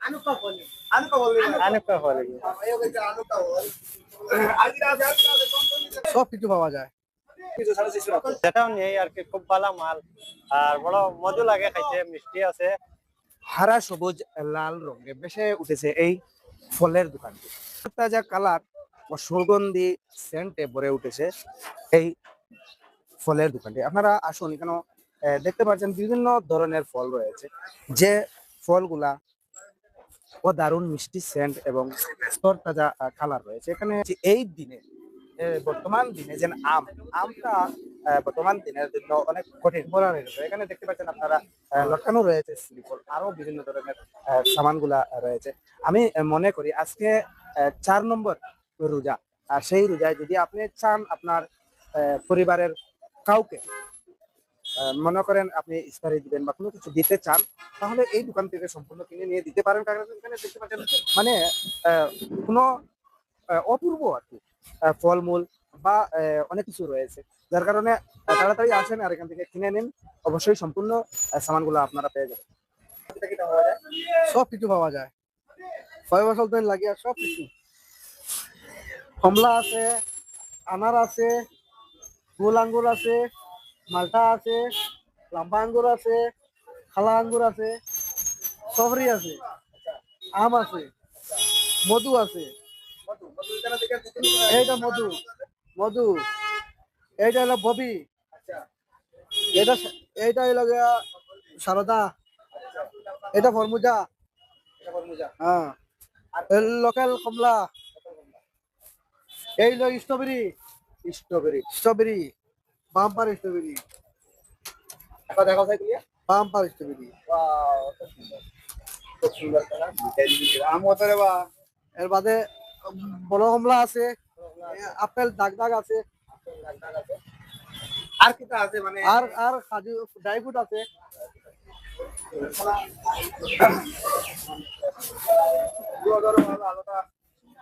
আনুকা ফল সবকিছু পাওয়া যায়। যেটাও নেই আর কি, খুব ভালো মাল আর বড় মজা লাগে খাইতে, মিষ্টি আছে। হারা সবুজ লাল রঙে বেশে উঠেছে এই ফলের দোকানটি। তাজা কালার ও সুগন্ধি সেন্টে ভরে উঠেছে এই ফলের দোকানটি। আপনারা আসুন, এখানে দেখতে পাচ্ছেন বিভিন্ন ধরনের ফল রয়েছে, যে ফলগুলা ও দারুণ মিষ্টি সেন্ট এবং স্তর তাজা কালার রয়েছে। এখানে যে এই দিনে বর্তমান দিনে যে আমটা বর্তমান দিনের জন্য অনেক কঠিন বলা হয়ে গেছে। এখানে দেখতে পাচ্ছেন আপনারা লটকানো রয়েছে শ্রীফল, আরো বিভিন্ন ধরনের সামানগুলা রয়েছে। আমি মনে করি আজকে 4 নম্বর রোজা, আর সেই রোজায় যদি আপনি চান আপনার পরিবারের কাউকে মনে করেন আপনি ইফতারি দিবেন বা কোনো কিছু দিতে চান, তাহলে এই দোকান থেকে সম্পূর্ণ কিনে নিয়ে দিতে পারেন। কারণ এখানে দেখতে পাচ্ছেন মানে কোনো অপূর্ব আর কি ফলমূল বা অনেক কিছু রয়েছে, যার কারণে তাড়াতাড়ি আসেন আর এখান থেকে কিনে নিন। অবশ্যই সম্পূর্ণ সামানগুলো আপনারা পেয়ে যাবেন। সব কিছু পাওয়া যায়, 6 বছর ধরে লাগিয়ে সব কিছু। কমলা আছে, আনার আছে, গোল আঙ্গুর আছে, মালটা আছে, লম্বা আঙ্গুর আছে, খালা আঙ্গুর আছে, সবরি আছে, আম আছে, মধু আছে। এইটা মধু, মধু। এইটা হলো ববি, এটা এইটা হলো গিয়া সারদা, এটা ফরমুজা। হ্যাঁ, লোকাল কমলা। এই হলো strawberry, strawberry, strawberry, bumper strawberry, দেখা যায় কি বাম্পার স্ট্রবেরি। এর বাদে বড় কমলা আছে, আপেল দাগ দাগ আছে, আর কিটা আছে মানে আর কাজু ড্রাই ফ্রুট আছে।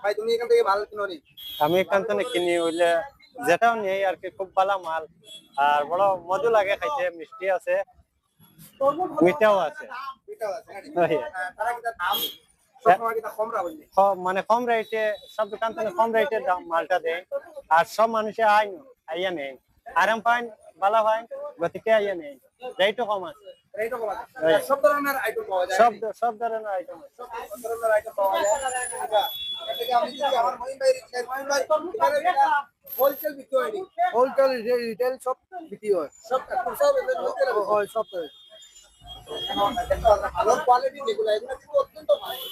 ভাই তুমি এখান থেকে ভালো কিনো নি? আমি এখান থেকে কিনি, হইলে যেটাও নেই আর কি, খুব ভালো মাল আর বড় মজা লাগে খাইতে, মিষ্টি আছে, মিঠাও আছে। মানে কম রেটে, সব দোকান থেকে কম রেটে মালটা দেয়, আর সব মানুষে আইয়া নেই, আরাম পাইন, ভালো পাইন, গতিকে আইয়া নেই, রেটও কম আছে। সব ধরনের আইটেম পাওয়া যায়, সব ধরনের আইটেম আছে। সব ধরনের আইটেম পাওয়া যায়। আমি যদি আমার মহিন ভাই হোলসেল বিক্রি হয়, হোলসেল রিটেল সব বিক্রি হয়, সব হয় সব হয়। ভালো কোয়ালিটি যেগুলো, এগুলো কিন্তু অত্যন্ত ভালো,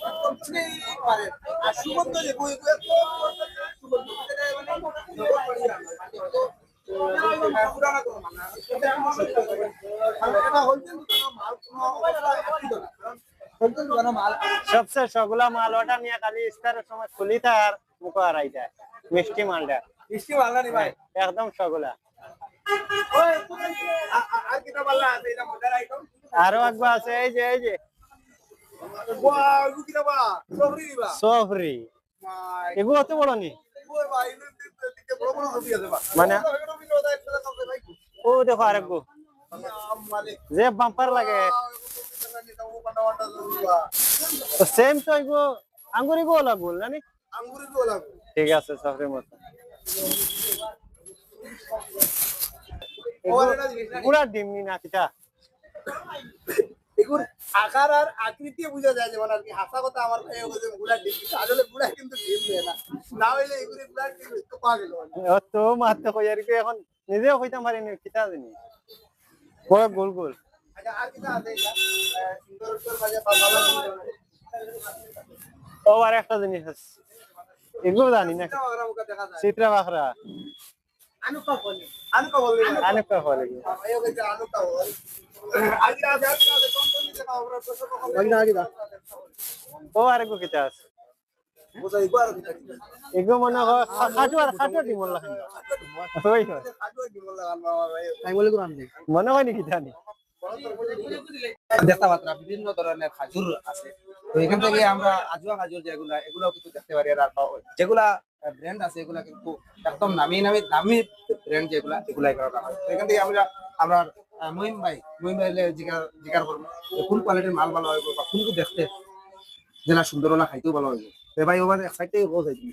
একদম চিনেই পারেন। আর সুগন্ধ যেগুলো, এগুলো তো সুগন্ধ পুরানা কোনো মাল না, এটা হোলসেল মাল, কোনো হোলসেল দোকানের মাল। সবচেয়ে সবগুলা মাল অর্ডার নিয়ে খালি ইফতারের সময় খুলি তার মুখ হারাই যায়, মিষ্টি মালটা মিষ্টি মাল না নি ভাই, একদম সবগুলা। আর কিটা মাল আছে এটা মজার আইটেম। আরো একবার আছে, এই যে ওয়াও, কিটা বা সবরি বা সফরি, মাই এগুলো অত বড় নি, ওই ভাই দিকে বড় বড় সবরি আছে বা মানে ও দেখো আরেকগু মালিক যে বাম্পার লাগে, আঙ্গুরি সেম তো এগো আঙ্গুরি গো লাগল নানি। গোলা ঠিক আছে, সফরির মতো পুরা ডিমনি না কিটা। এগুর আকার আর আকৃতি বুঝা যায়, যেমন আর কি হাসা কথা আমার ভাই গুলা ডিম, আসলে গুলা কিন্তু ডিম দেয় না, না হইলে এগুলি গুলা ডিম তো পাগল হয়। অত মারতে কই আর কি, এখন নিজেও কইতে পারিনি কিটা জানি, বড় গোল গোল। আচ্ছা, আর কিটা আছে এটা সুন্দর সুন্দর মাঝে পাওয়া ও আর একটা জিনিস আছে, এগুলো জানি না, দেখা যায়। চিত্রা বাখরা, আনুকা বলি, আনুকা বলি, আনুকা ফল এগুলো। আয়ো কে আনুকা বলি। আজকে আছে কোন কোন জায়গা আমরা তো সব কম আগে দা ও আরেকগু কিটা আছে, বুঝাই গো কিটা এগুলো মনে হয় খাটো ডিমল লাগে, ওই হয় আজও ডিমল লাগান বাবা ভাই, তাই বলে কোন আনবে মনে হয় নাকি জানি। দেখতে পাত্রা বিভিন্ন ধরনের খাজুর আছে। তো এখান থেকে আমরা আজওয়া খাজুর যেগুলা, এগুলো কিন্তু দেখতে পারি। আর যেগুলা ব্র্যান্ড আছে, এগুলা কিন্তু একদম নামি ব্র্যান্ড যেগুলা, এগুলা করা হয়। তো এখান থেকে আমরা মহিম ভাই জিকার করবো কোন কোয়ালিটির মাল ভালো হবে বা কোনটা দেখতে যেটা সুন্দর হলে খাইতেও ভালো হইব। তো ভাই ওবার এক সাইড থেকে রোজ আইছি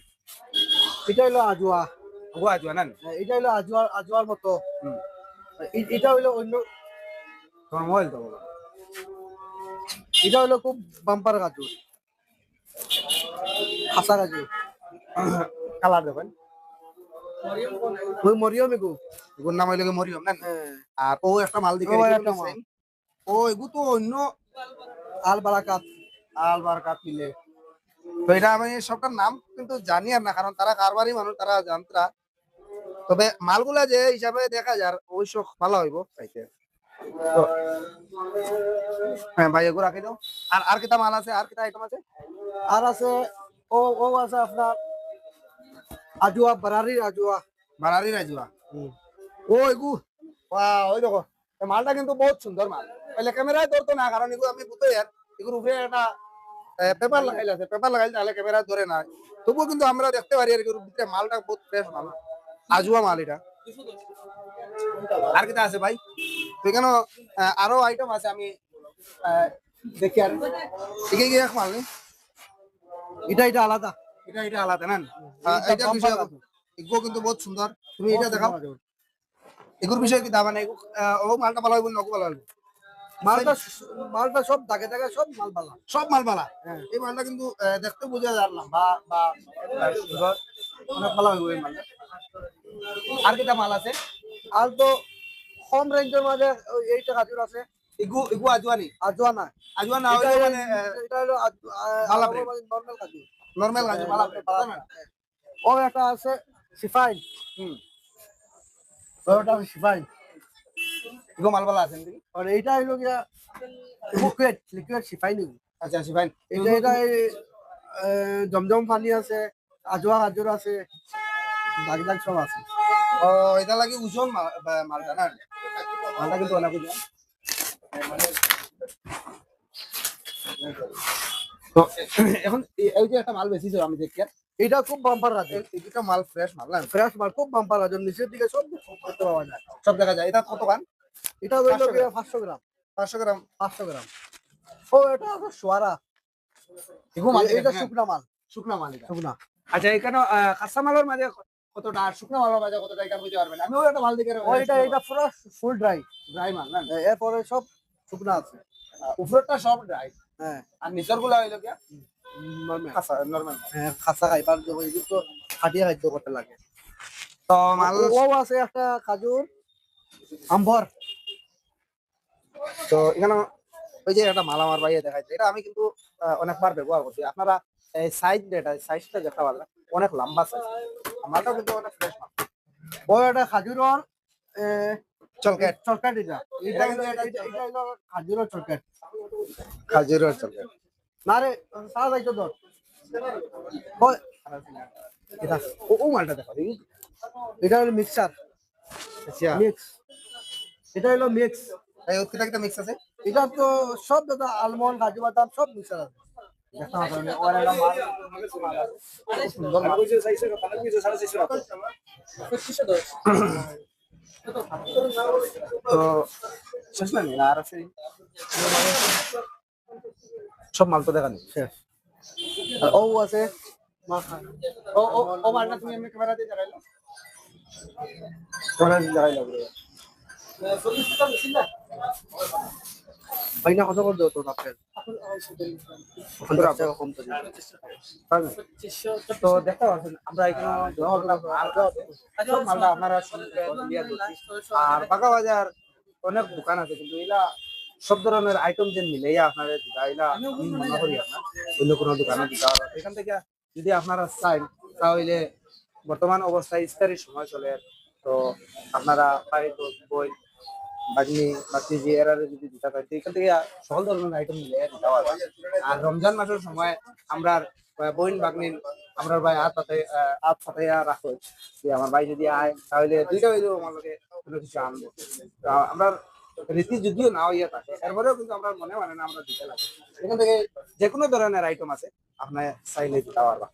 এটা হলো আজোয়া। ওগো আজুয়া না এটা হলো আজোয়ার মতো। এটা হলো অন্য। তোমার মোবাইল তো বলো। এটা হলো খুব বাম্পার গাজর, খাসা গাজর। কালার দেখেন ওই মরিয়ম এগু। এগুর নাম হইলে মরিয়ম না। হ্যাঁ, আর ও একটা মাল দিকে ও রেখে একটা বলেছে, মাল। ও এগু তো অন্য আল বারাকাত। আলবার কাপিলে। তো এটা আমি সবটার নাম কিন্তু জানি আর না, কারণ তারা কারবারি মানুষ, তারা জানতরা। তবে মালগুলা যে হিসাবে দেখা যায় ওই সব ভালো হইব খাইতে। তো হ্যাঁ ভাই এগুলো রাখি দাও। আর কিটা মাল আছে, আর কিটা আইটেম আছে? আর আছে ও আছে আপনার আজোয়া, বারারির আজোয়া। বারারি রাজুয়া। ও এগু ওই দেখো এই মালটা কিন্তু বহুত সুন্দর মাল। তাহলে ক্যামেরায় ধরতো না, কারণ এগুলো আমি বুঝতে আর এগুলোর উপরে একটা পেপার লাগাইল আছে, পেপার লাগাইল তাহলে ক্যামেরা ধরে না। তবুও কিন্তু আমরা দেখতে পারি আর এগুলোর ভিতরে মালটা বহুত ফ্রেশ মাল, আজুয়া মাল এটা। আর কিটা আছে ভাই? তো এখানে আরো আইটেম আছে, আমি দেখি আর এগিয়ে গিয়ে মাল নেই। এটা আলাদা। এটা আলাদা না। এটা এটা বাম্পার বিষয় গাজর। এগুলো কিন্তু বহুত সুন্দর। তুমি এটা দেখাও, এগুলোর বিষয়ে কি দাবা নাই? ও মালটা ভালো হইব না ওকে ভালো হইব? মালটা মালটা সব দাগে দাগে সব মাল বালা। সব মাল ভালো। হ্যাঁ। এই মালটা কিন্তু দেখতে বোঝা যায় লম্বা বা সুন্দর, অনেক ভালো হইব এই মালটা। আর কিটা মাল আছে? আর তো কম রেঞ্জের মাঝে এইটা গাজর আছে। এগু আজওয়ানি। আজোয়া না। আজওয়া না এটা হইলে মানে এটা হলো ভালো ব্রেড। নর্মাল গাজর। নরমাল গাছ ভালো ব্রেড, তাই না? ও একটা আছে সিফাইন। হুম। ওটা সিফাইন। এগু মাল ভালো আছে নাকি? আর এইটা হলো গিয়া লিকুইড সিফাইন। আচ্ছা শিবাইন। এটা জমজম পানি আছে, আজোয়া গাজর আছে, দাগ দাগ সব আছে। ও এটা লাগি উজন মালটা না। মালটা কিন্তু অনেক উজন। তো এখন এই যে একটা মাল বেশি আমি দেখি আর এটা খুব বাম্পার গাজর। এটা মাল ফ্রেশ মাল না, ফ্রেশ মাল, খুব বাম্পার গাজর। নিচের দিকে সব করতে পাওয়া যায়। সব দেখা যায়। এটা কত গান? এটা হইলো 500 গিয়া 500 গ্রাম। 500 গ্রাম। 500 গ্রাম। ও এটা আছে সোয়ারা। এগু মাল এটা শুকনা মাল। শুকনা মাল এটা। শুকনা। আচ্ছা এখানে কাঁচা মালের মাঝে কতটা আর শুকনা মালের মাঝে কতটা এটা বুঝতে পারবেন? আমিও একটা মাল দিকে ও এটা পুরো ফুল ড্রাই। ড্রাই মাল না। এরপরে সব শুকনা আছে। উপরেরটা সব ড্রাই হ্যাঁ, আর নিচের গুলা হইলো কি নরমাল। কাঁচা নরমাল। হ্যাঁ, খাসা খাইবার জন্য এগুলো তো খাটিয়া খাদ্য করতে লাগে। তো মাল ও আছে একটা খাজুর আম্বর। তো এখানে ওই যে একটা মাল আমার ভাইয়ে দেখাইছে, এটা আমি কিন্তু অনেকবার ব্যবহার করছি। আপনারা এই সাইজটা দেখা পারলে অনেক লম্বা সাইজ। মালটাও কিন্তু অনেক ফ্রেশ মাল। ও একটা খাজুরর চলকেট। চরকাট। এটা এটা কিন্তু এটা হলো খাজুরের চরকাট। খাজুরের চলকেট। না রে, সারা যাইতো ধর। এটা ও মালটা দেখো দেখি। এটা হলো মিক্সার। আচ্ছা মিক্স। এটা হলো মিক্স। এই ওর কিটা মিক্স আছে? এটা তো সব দাদা আলমন্ড, কাজু বাদাম সব মিক্সার আছে। দেখা পারবে ওর একটা মাল আছে। সুন্দর মাল। তো শেষ না আর আছে সব মাল তো দেখানি শেষ। আর ও আছে মাখা। ও মালটা তুমি এমনি ক্যামেরা দিয়ে দেখাইলো, ক্যামেরা দিয়ে দেখাইলো ভাইনা কত করে দাও তোর আপেল? কম তো দিবে। তো দেখতে পাচ্ছেন আমরা এখানে সব মালটা আপনারা শুনতে দিয়ে দিচ্ছি। আর বাঁকা বাজার অনেক দোকান আছে, কিন্তু এলা সব ধরনের আইটেম যে মিলে আপনারা দিবা এলা আমি মনে করি আপনার অন্য কোনো দোকানে দিতে পারবেন। এখান থেকে যদি আপনারা চান তাহলে বর্তমান অবস্থায় ইফতারির সময় চলে, তো আপনারা বই বাগনি বাতিজি এরারে যদি দিতে পারেন এখান থেকে সকল ধরনের আইটেম মিলে দিতে পারবেন। আর রমজান মাসের সময় আমরা বইন বাগনি আমরা ভাই হাত পাতাইয়া রাখো যে আমার ভাই যদি আয় তাহলে দুইটা হইলেও আমার লোকে কোনো কিছু আনবো। আমরা রীতি যদিও না হইয়া থাকে এরপরেও কিন্তু আমরা মনে মানে না আমরা দিতে লাগে। এখান থেকে যে কোনো ধরনের আইটেম আছে আপনার চাইলে দিতে পারবা।